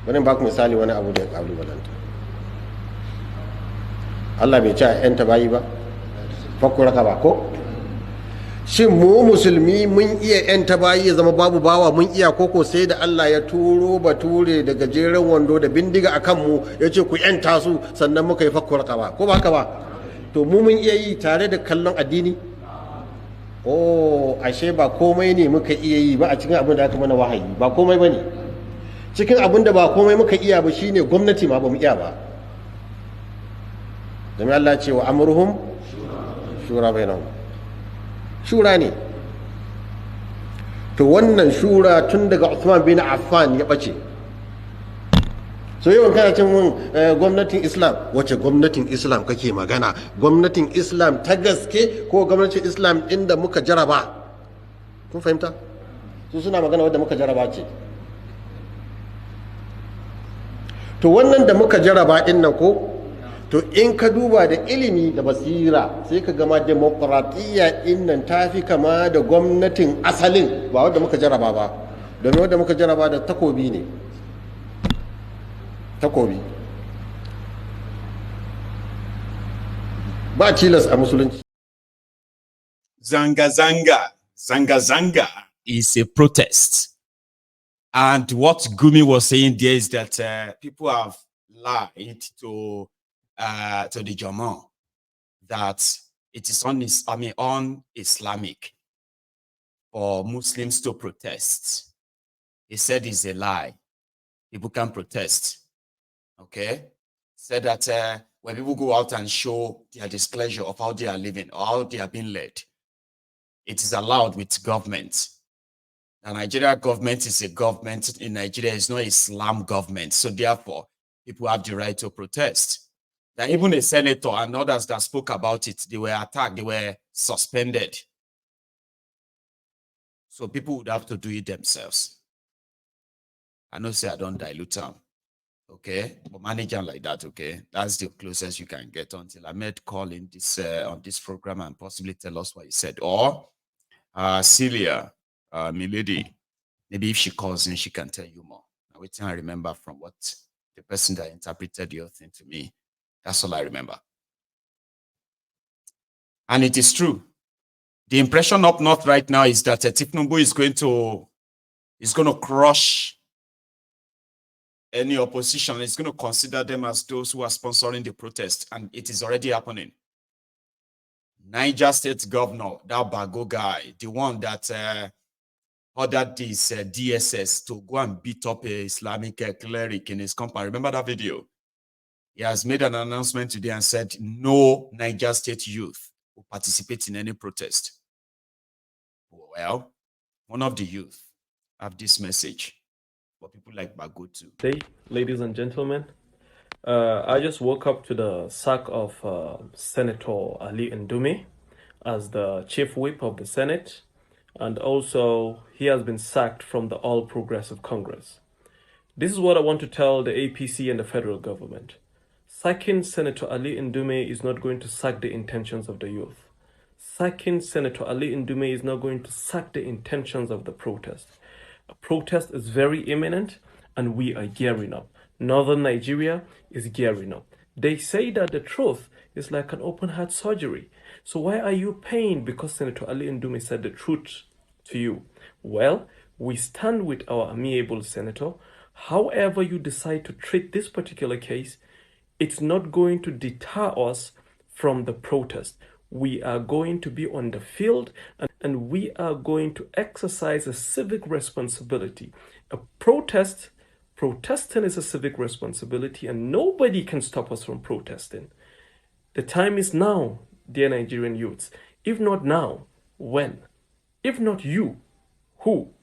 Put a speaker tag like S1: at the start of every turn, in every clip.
S1: Bari ba ku misali wani abu da ya kalubalanta. Allah bai ci a 'yan bayi ba, fakku raka ba ko? Shin mu musulmi mun iya 'yan bayi ya zama babu bawa mun iya koko sai da Allah ya turo bature da gajeren wando da bindiga a kanmu ya ce ku 'yanta su sannan muka yi fakku raka ba ko ba haka ba? To mu mun iya yi tare da kallon addini? Oh, ashe ba komai ne muka iya yi ba a cikin abin da aka mana wahayi, ba komai ba ne. Cikin abin da ba komai muka iya ba shine gwamnati ma ba mu iya ba. Domin Allah ce wa amurhum shura bainahum, shura ne. To wannan shura tun daga Uthman bin Affan ya bace. So yawan kana cin mun gwamnatin Islam, wace gwamnatin Islam kake magana? Gwamnatin Islam ta gaske ko gwamnatin Islam inda muka jaraba? Kun fahimta? Su suna magana wadda muka jaraba ce. To wannan da muka jaraba din nan ko, to in ka duba da ilimi da basira sai ka gama demokradiyya din nan ta fi kama da gwamnatin asalin ba wadda muka jaraba ba, domin wadda muka jaraba da takobi ne, takobi ba tilas a musulunci.
S2: Zanga-zanga is a protest. And what Gumi was saying there is that people have lied to the Jama that it is un-Islamic for Muslims to protest. He said it's a lie. People can protest. Okay? Said that when people go out and show their displeasure of how they are living or how they are being led, it is allowed with government. The Nigerian government is a government in Nigeria, it's not Islam government. So therefore, people have the right to protest. That even a senator and others that spoke about it, they were attacked, they were suspended. So people would have to do it themselves. I know say I don't dilute them, okay? But manage them like that, okay? That's the closest you can get until Ahmed call in this on this program and possibly tell us what he said. Or Celia, Milady, maybe if she calls in, she can tell you more. Now, wait till I remember from what the person that interpreted your thing to me. That's all I remember. And it is true. The impression up north right now is that Tifnumbu is going to crush any opposition. It's going to consider them as those who are sponsoring the protest, and it is already happening. Niger State Governor, that Bago guy, the one that ordered this DSS to go and beat up a Islamic cleric in his company. Remember that video? He has made an announcement today and said no Niger State youth will participate in any protest. Well, one of the youth have this message for people like Bago too.
S3: Hey, ladies and gentlemen, I just woke up to the sack of Senator Ali Ndume as the chief whip of the Senate, and also he has been sacked from the All Progressive Congress. This is what I want to tell the APC and the federal government. Sacking Senator Ali Ndume is not going to sack the intentions of the youth. Sacking Senator Ali Ndume is not going to sack the intentions of the protest. A protest is very imminent, and we are gearing up. Northern Nigeria is gearing up. They say that the truth is like an open heart surgery. So why are you pained because Senator Ali Ndume said the truth to you? Well, we stand with our amiable senator. However you decide to treat this particular case, it's not going to deter us from the protest. We are going to be on the field, and we are going to exercise a civic responsibility. A protesting is a civic responsibility, and nobody can stop us from protesting. The time is now, dear Nigerian youths. If not now, when? If not you, who?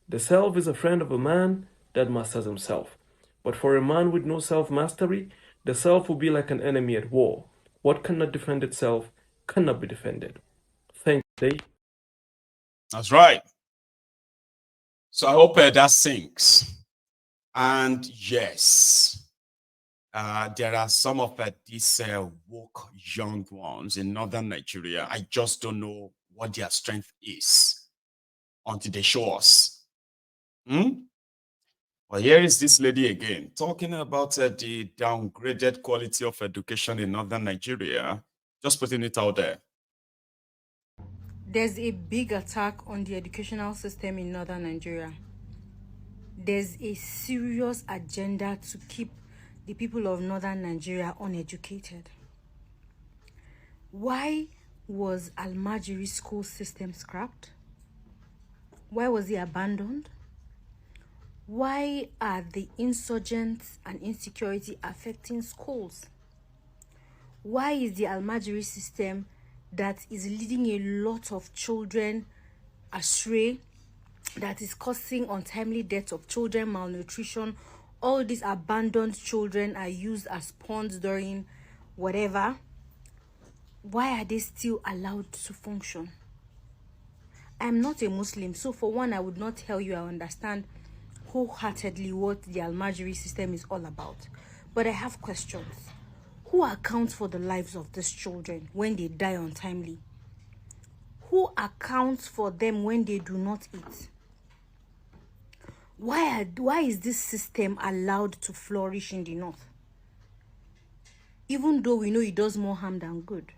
S3: The self is a friend of a man that masters himself. But for a man with no self-mastery, the self will be like an enemy at war. What cannot defend itself cannot be defended. Thank you.
S2: That's right. So I hope that sinks. And yes, there are some of these woke young ones in northern Nigeria. I just don't know what their strength is until they show us. Well, here is this lady again talking about the downgraded quality of education in northern Nigeria. Just putting it out there.
S4: There's a big attack on the educational system in northern Nigeria. There's a serious agenda to keep the people of northern Nigeria uneducated. Why was Almajiri school system scrapped? Why was it abandoned? Why are the insurgents and insecurity affecting schools? Why is the Almajiri system that is leading a lot of children astray, that is causing untimely deaths of children, malnutrition? All these abandoned children are used as pawns during whatever. Why are they still allowed to function? I'm not a Muslim, so for one, I would not tell you I understand wholeheartedly what the Almajiri system is all about. But I have questions. Who accounts for the lives of these children when they die untimely? Who accounts for them when they do not eat? Why is this system allowed to flourish in the north? Even though we know it does more harm than good.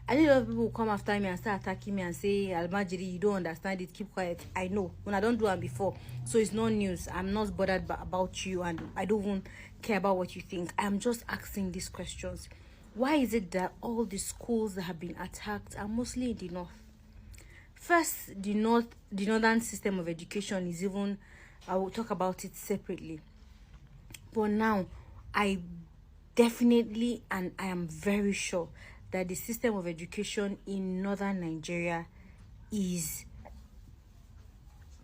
S4: I know a lot of people will come after me and start attacking me and say, Almajiri, you don't understand it, keep quiet. I know, when I don't do it before, so it's no news. I'm not bothered about you, and I don't even care about what you think. I'm just asking these questions. Why is it that all the schools that have been attacked are mostly in the north? First, the northern system of education is even, I will talk about it separately. But now, I definitely, and I am very sure that the system of education in northern Nigeria is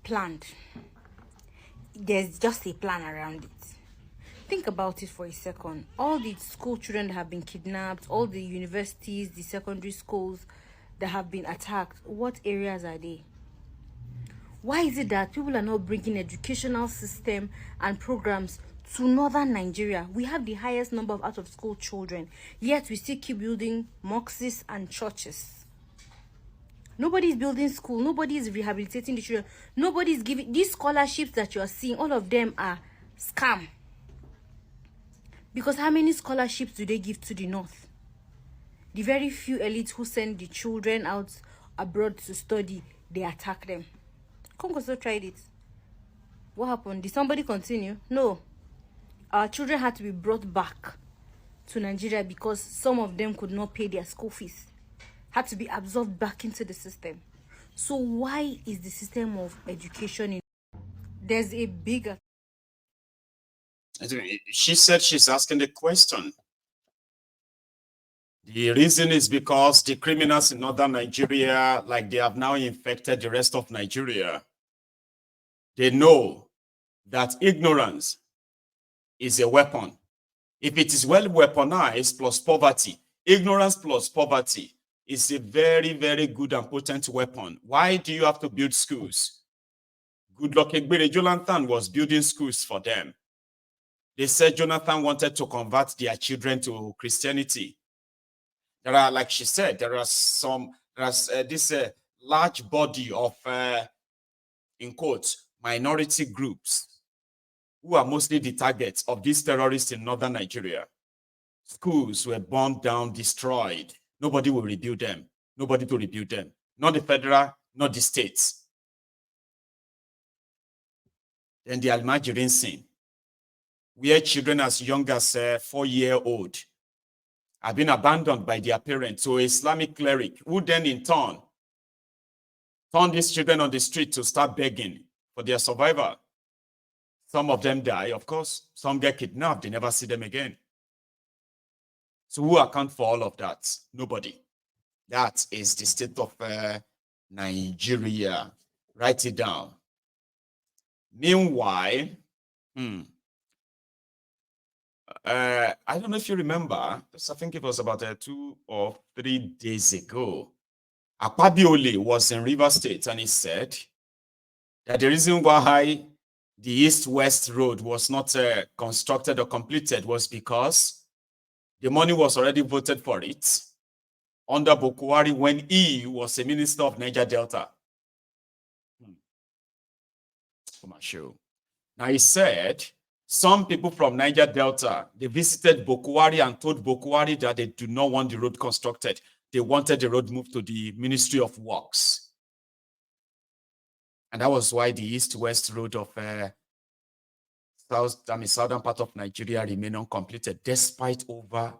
S4: planned. There's just a plan around it. Think about it for a second. All the school children that have been kidnapped, all the universities, the secondary schools that have been attacked, what areas are they? Why is it that people are not bringing educational system and programs to northern Nigeria? We have the highest number of out-of-school children, yet we still keep building mosques and churches. Nobody is building school. Nobody is rehabilitating the children. Nobody is giving these scholarships that you are seeing. All of them are scam. Because how many scholarships do they give to the north? The very few elites who send the children out abroad to study, they attack them. Congo also tried it. What happened? Did somebody continue? No. Our children had to be brought back to Nigeria because some of them could not pay their school fees. Had to be absorbed back into the system. So why is the system of education in... There's a bigger...
S2: She said she's asking the question. The reason is because the criminals in northern Nigeria, like they have now infected the rest of Nigeria, they know that ignorance is a weapon. If it is well weaponized plus poverty, ignorance plus poverty is a very, very good and potent weapon. Why do you have to build schools? Goodluck Egbere Jonathan was building schools for them. They said Jonathan wanted to convert their children to Christianity. There are, like she said, there's this large body of, in quotes, minority groups who are mostly the targets of these terrorists in northern Nigeria. Schools were burned down, destroyed. Nobody will rebuild them. Nobody to rebuild them. Not the federal, not the states. Then the Almajirin sin, where children as young as 4-year-old have been abandoned by their parents to Islamic cleric, who then in turn turned these children on the street to start begging for their survival. Some of them die, of course. Some get kidnapped. They never see them again. So who accounts for all of that? Nobody. That is the state of Nigeria. Write it down. Meanwhile, I don't know if you remember, I think it was about 2 or 3 days ago, Akpabiole was in Rivers State and he said that the reason why the East-West Road was not constructed or completed was because the money was already voted for it under Bokwari when he was a minister of Niger Delta. For my show. Now, he said some people from Niger Delta, they visited Bokuwari and told Bokuwari that they do not want the road constructed. They wanted the road moved to the Ministry of Works. And that was why the east-west road of southern part of Nigeria remained uncompleted, despite over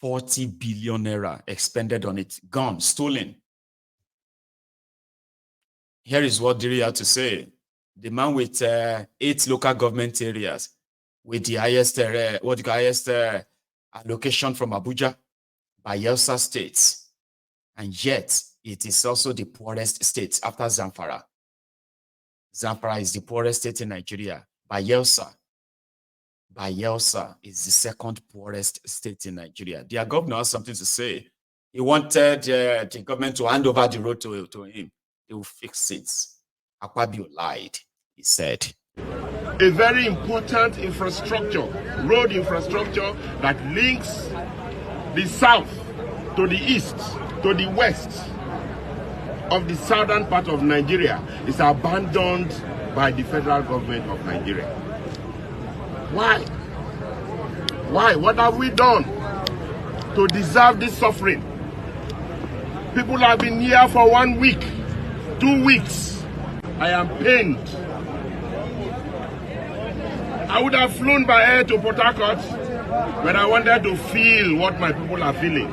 S2: 40 billion naira expended on it, gone, stolen. Here is what Diri had to say. The man with 8 local government areas with the highest, allocation from Abuja, Bayelsa State, and yet it is also the poorest state after Zamfara. Zamfara is the poorest state in Nigeria. Bayelsa is the second poorest state in Nigeria. Their governor has something to say. He wanted the government to hand over the road to him. They will fix it. Akpabio lied, he said.
S5: A very important infrastructure, road infrastructure that links the south to the east, to the west of the southern part of Nigeria is abandoned by the federal government of Nigeria. Why? Why? What have we done to deserve this suffering? People have been here for 1 week, 2 weeks. I am pained. I would have flown by air to Port Harcourt, but I wanted to feel what my people are feeling.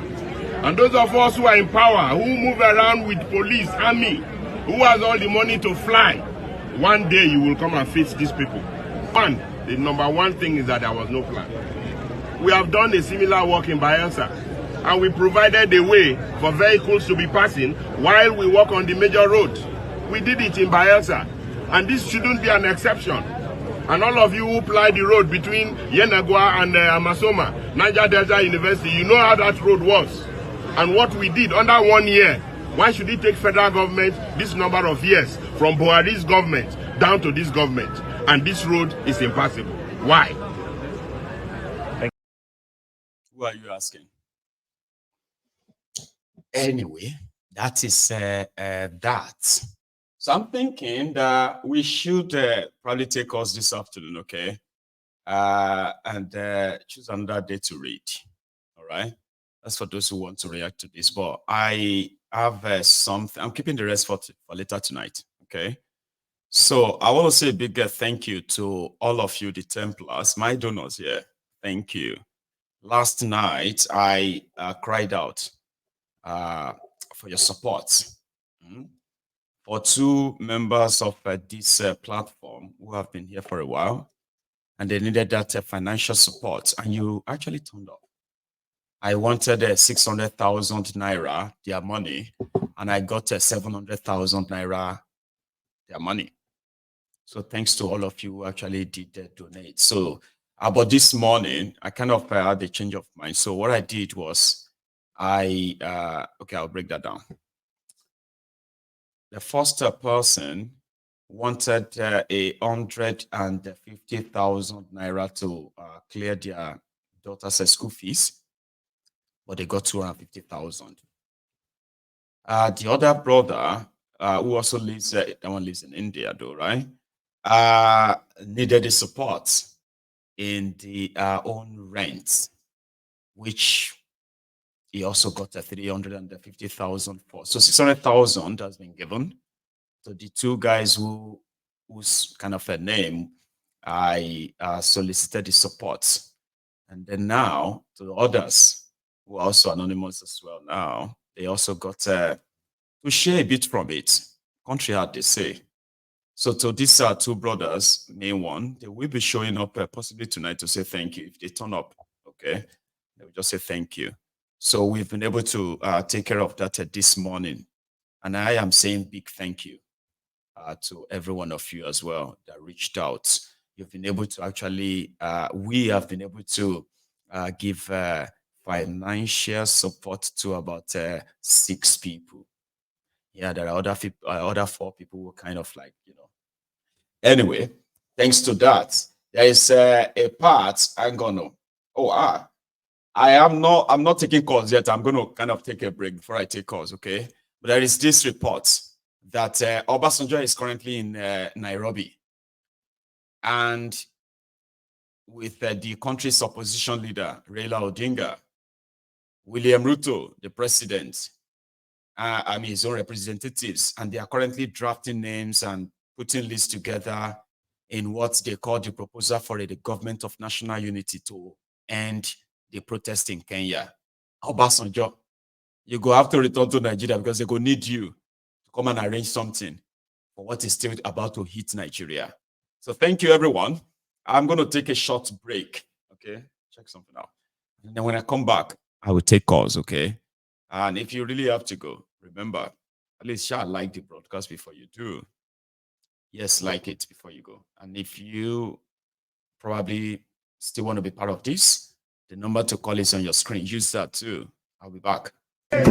S5: And those of us who are in power, who move around with police, army, who has all the money to fly, one day you will come and face these people. The number one thing is that there was no plan. We have done a similar work in Bayelsa, and we provided a way for vehicles to be passing while we work on the major road. We did it in Bayelsa, and this shouldn't be an exception. And all of you who ply the road between Yenagua and Amasoma, Niger Delta University, you know how that road was. And what we did under 1 year. Why should it take federal government this number of years from Buhari's government down to this government? And this road is impassable. Why?
S2: Who are you asking? Anyway, that is that. So I'm thinking that we should probably take us this afternoon, okay? And choose another day to read. All right? That's for those who want to react to this. But I have something. I'm keeping the rest for later tonight, okay? So I want to say a big thank you to all of you, the Templars, my donors here. Thank you. Last night, I cried out for your support. For 2 members of this platform who have been here for a while, and they needed that financial support, and you actually turned up. I wanted 600,000 naira, their money, and I got 700,000 naira, their money. So thanks to all of you who actually did donate. So about this morning, I kind of had a change of mind. So what I did was okay, I'll break that down. The first person wanted 150,000 naira to clear their daughter's school fees, but they got 250,000. The other brother, who also lives, that one lives in India though, right? Needed the support in the own rent, which he also got 350,000 for. So 600,000 has been given to the 2 guys whose kind of a name I solicited the support. And then now to the others who are also anonymous as well now, they also got to share a bit from it. Country hard, they say. So to these 2 brothers, main one, they will be showing up possibly tonight to say thank you. If they turn up, okay, they will just say thank you. So we've been able to take care of that this morning. And I am saying big thank you to every one of you as well that reached out. You've been able to actually, we have been able to give financial support to about 6 people. Yeah, there are other 4 people who kind of like, Anyway, thanks to that, there is a part I'm gonna. I'm not taking calls yet. I'm going to kind of take a break before I take calls, okay? But there is this report that Obasanjo is currently in Nairobi. and with the country's opposition leader, Raila Odinga, William Ruto, the president, his own representatives, and they are currently drafting names and putting lists together in what they call the proposal for the government of national unity to end the protest in Kenya. Obasanjo, you go have to return to Nigeria because they go need you to come and arrange something for what is still about to hit Nigeria. So thank you, everyone. I'm going to take a short break. Okay, check something out. And then when I come back, I will take calls. Okay. And if you really have to go, remember, at least shall like the broadcast before you do. Yes, like it before you go. And if you probably still want to be part of this, the number to call is on your screen. Use that too. I'll be back. Thank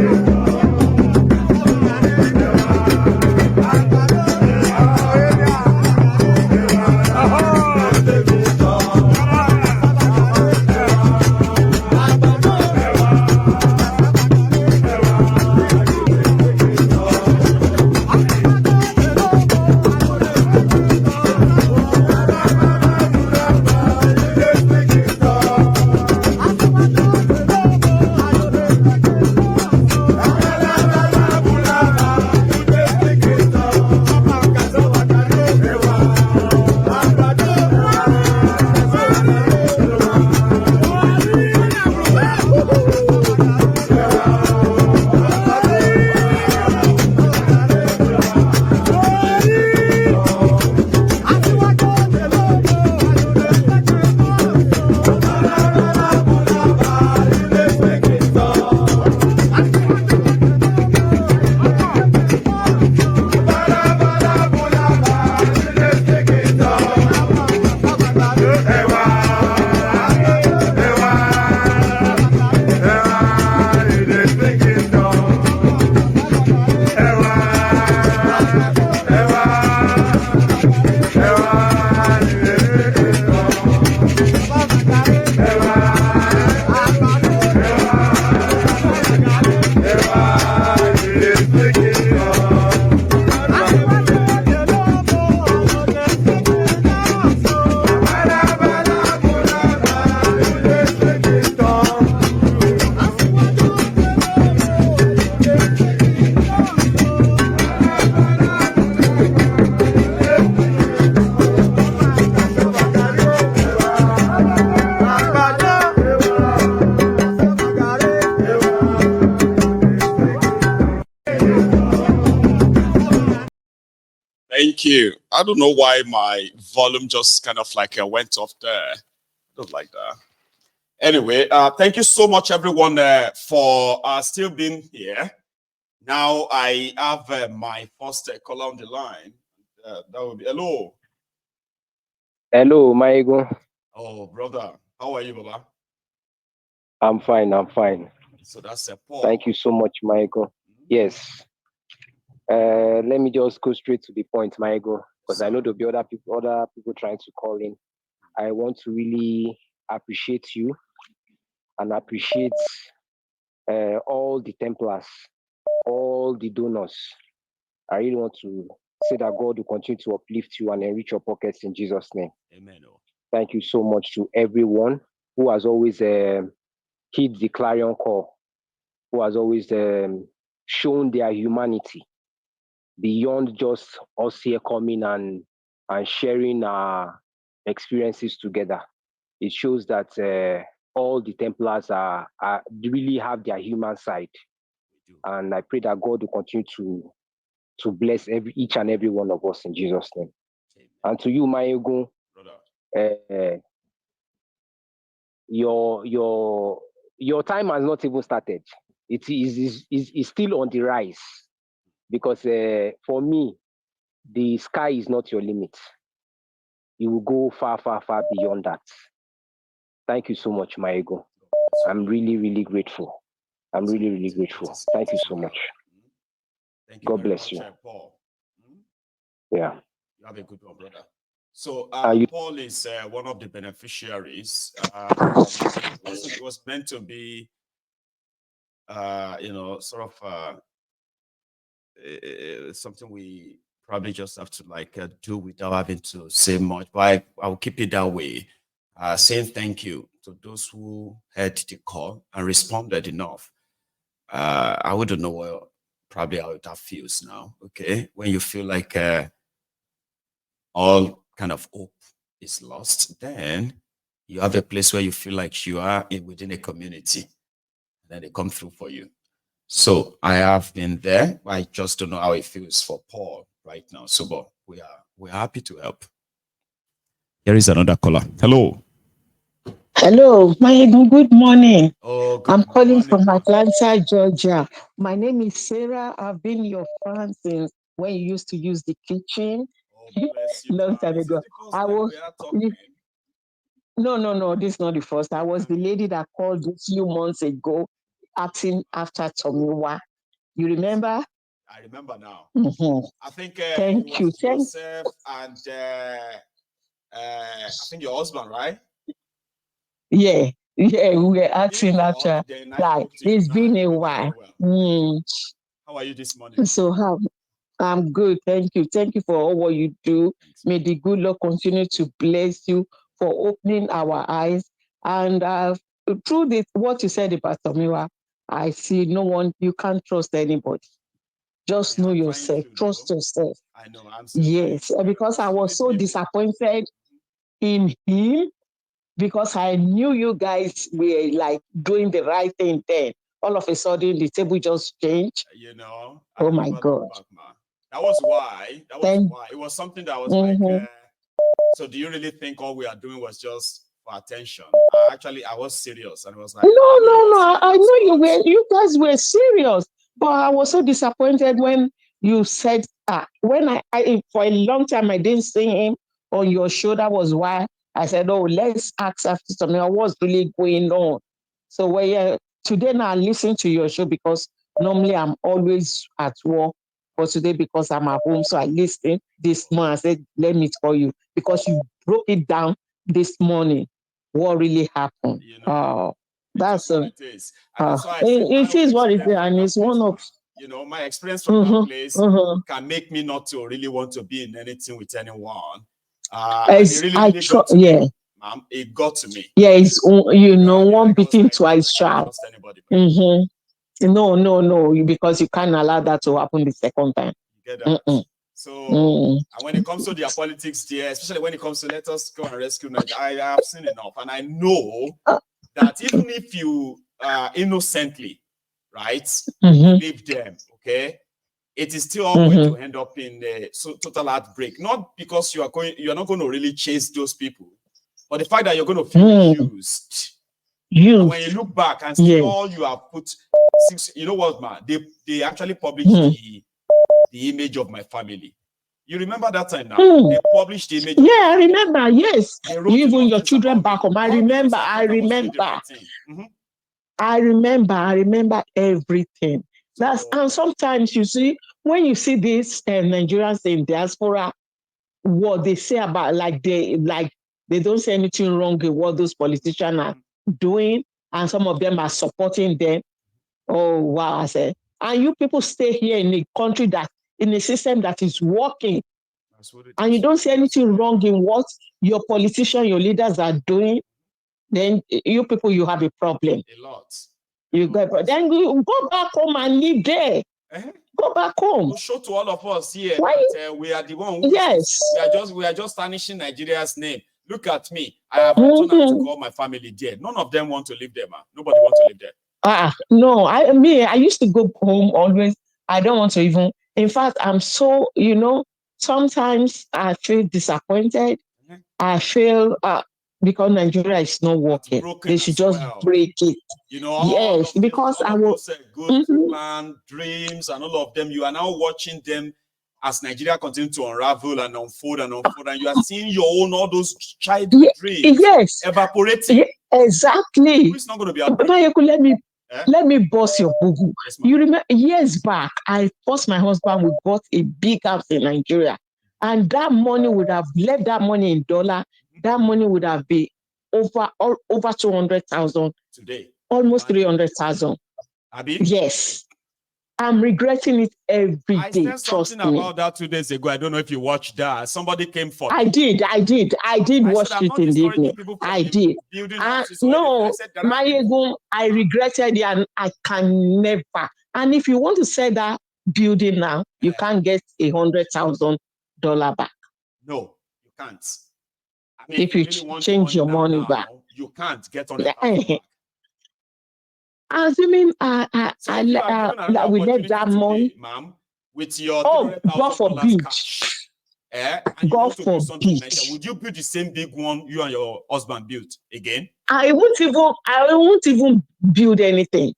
S2: you. I don't know why my volume just kind of like went off there. I don't like that. Anyway, thank you so much, everyone, for still being here. Now I have my first caller on the line. That will be hello.
S6: Hello, Maigo.
S2: Oh, brother, how are you, Baba?
S6: I'm fine. I'm fine.
S2: So that's Paul.
S6: Thank you so much, Maigo. Yes. Let me just go straight to the point, Maigo, because I know there'll be other people trying to call in. I want to really appreciate you and appreciate all the Templars, all the donors. I really want to say that God will continue to uplift you and enrich your pockets in Jesus' name.
S2: Amen.
S6: Thank you so much to everyone who has always heed the clarion call, who has always shown their humanity beyond just us here coming and sharing our experiences together. It shows that all the Templars are really have their human side. And I pray that God will continue to bless each and every one of us in Jesus' name. Amen. And to you, Mayegun, your time has not even started. It is still on the rise, because for me, the sky is not your limit. You will go far, far, far beyond that. Thank you so much, Mayegun. I'm really, really grateful. I'm really, really grateful. Thank you so much.
S2: Thank you.
S6: God bless you.
S2: Paul.
S6: Yeah.
S2: You have a good one, brother. So Paul is one of the beneficiaries. It was meant to be, sort of something we probably just have to like do without having to say much, but I'll keep it that way. Saying thank you to those who heard the call and responded enough. I wouldn't know what probably how that feels now. Okay, when you feel like all kind of hope is lost, then you have a place where you feel like you are within a community, and then they come through for you. So I have been there. I just don't know how it feels for Paul right now. So, but we're happy to help. Here is another caller. Hello.
S7: Hello, my good morning.
S2: Oh, good
S7: I'm calling
S2: morning.
S7: from Atlanta, Georgia. My name is Sarah. I've been your fan since when you used to use the kitchen.
S2: Oh, bless you.
S7: Long time
S2: Is
S7: ago.
S2: this the first
S7: I
S2: time
S7: was
S2: we are talking?
S7: no, this is not the first. I was the lady that called a few months ago, acting after Tomiwa. You remember?
S2: I remember now.
S7: Mhm.
S2: I think
S7: Thank
S2: it
S7: you.
S2: was Joseph and I think your husband, right?
S7: Yeah, we were
S2: He
S7: acting
S2: called,
S7: after.
S2: then I
S7: Like
S2: spoke to you.
S7: it's
S2: Now I
S7: been a
S2: remember
S7: while.
S2: very well. Thank you.
S7: Mm.
S2: How are you this morning?
S7: So how? I'm good. Thank you. Thank you for all what you do.
S2: Thanks.
S7: May the good Lord continue to bless you for opening our eyes. And through this, what you said about Tomiwa, I see no one, you can't trust anybody. Just know
S2: I'm trying
S7: yourself,
S2: to,
S7: trust
S2: though.
S7: yourself.
S2: I know. I'm still
S7: Yes,
S2: trying to.
S7: because I
S2: That's the
S7: was so
S2: only people.
S7: disappointed in him because I knew you guys were like doing the right thing then. All of a sudden, the table just changed.
S2: You know,
S7: Oh
S2: I
S7: my
S2: never
S7: God.
S2: look back, man. That was why.
S7: Thank.
S2: It was something that was
S7: Mhm.
S2: like, so do you really think all we are doing was just for attention? I was serious, and it was like,
S7: No.
S2: serious,
S7: I know
S2: but
S7: you guys were serious, but I was so disappointed when you said when I for a long time I didn't see him on your show. That was why I said, oh, let's ask after something. What's really going on? So today now I listen to your show because normally I'm always at work, but today because I'm at home, so I listened this morning. I said, let me call you because you broke it down this morning. What really happened?
S2: you know,
S7: Oh.
S2: that's
S7: That's
S2: what it is. And that's why I say my
S7: it is what it is,
S2: experience
S7: and
S2: from
S7: it's
S2: that place,
S7: one of
S2: you know, my experience from that place can make me not to really want to be in anything with anyone. And it really got to me, ma'am. It got to me.
S7: Yeah, it's one
S2: like,
S7: beating
S2: like,
S7: twice
S2: I can't
S7: sharp.
S2: trust anybody.
S7: No, because you can't allow that to happen the second time.
S2: You get that? So, and when it comes to their politics, there, especially when it comes to let us go and rescue Nigeria, I have seen enough, and I know that even if you innocently, right, leave them, okay, it is still going to end up in a total heartbreak. Not because you are not going to really chase those people, but the fact that you're going to feel used. And when you look back and see all you have put, you know what, man? They actually published the image of my family. You remember that time now? They published the image.
S7: Yeah, I remember. Yes, even your children back home. I remember. I remember everything. And sometimes you see when you see these Nigerians in diaspora, what they say about they don't say anything wrong with what those politicians are doing, and some of them are supporting them. Oh wow, I said, and you people stay here in a country in a system that is working, and you don't see anything wrong in what your politicians, your leaders are doing. Then you people, you have a problem.
S2: A lot.
S7: Then you go back home and live there. Go back home.
S2: To show to all of us here that we are the one who we are just tarnishing Nigeria's name. Look at me. I have returned to call my family there. None of them want to live there, man. Nobody wants to live there.
S7: No, I used to go home always. I don't want to even. In fact, I'm so, sometimes I feel disappointed. I feel because Nigeria is not working. They should just break it. Yes, because I will.
S2: Good plan, dreams, and all of them. You are now watching them as Nigeria continues to unravel and unfold, and you are seeing your own all those childhood dreams evaporating.
S7: Exactly.
S2: It's not going to be happening.
S7: Let me bust your bugu. Yes, you remember years back, I forced my husband, we bought a big house in Nigeria. And that money would have left that money in dollar. That money would have been over 200,000
S2: today.
S7: Almost 300,000.
S2: Abi?
S7: Yes. I'm regretting it every
S2: I
S7: day.
S2: said
S7: Trust
S2: something
S7: me.
S2: about that 2 days ago. I don't know if you watched that. Somebody came for
S7: I
S2: me.
S7: did watch
S2: said, I'm
S7: it
S2: not
S7: in the
S2: discouraging
S7: evening.
S2: people from
S7: I did.
S2: building houses or anything.
S7: No,
S2: I said there are people.
S7: Mayegun, I regretted it and I can never. And if you want to sell that building now, you can't get $100,000 back.
S2: No, you can't. I mean,
S7: If you
S2: really want
S7: change your money
S2: now,
S7: back.
S2: you can't get $100,000 back.
S7: Assuming
S2: So if you are given another
S7: we let
S2: opportunity
S7: that
S2: today,
S7: money,
S2: ma'am, with your
S7: God
S2: $300,000
S7: forbid.
S2: cash, and you
S7: God
S2: want to do something in
S7: forbid.
S2: Nigeria, would you build the same big one you and your husband built again?
S7: I won't even build anything.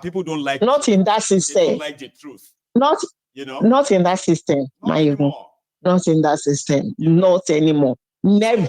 S2: People don't like
S7: Not in that system.
S2: They don't like the truth.
S7: Not in that system,
S2: Not anymore.
S7: Not in that system. Not anymore. Never.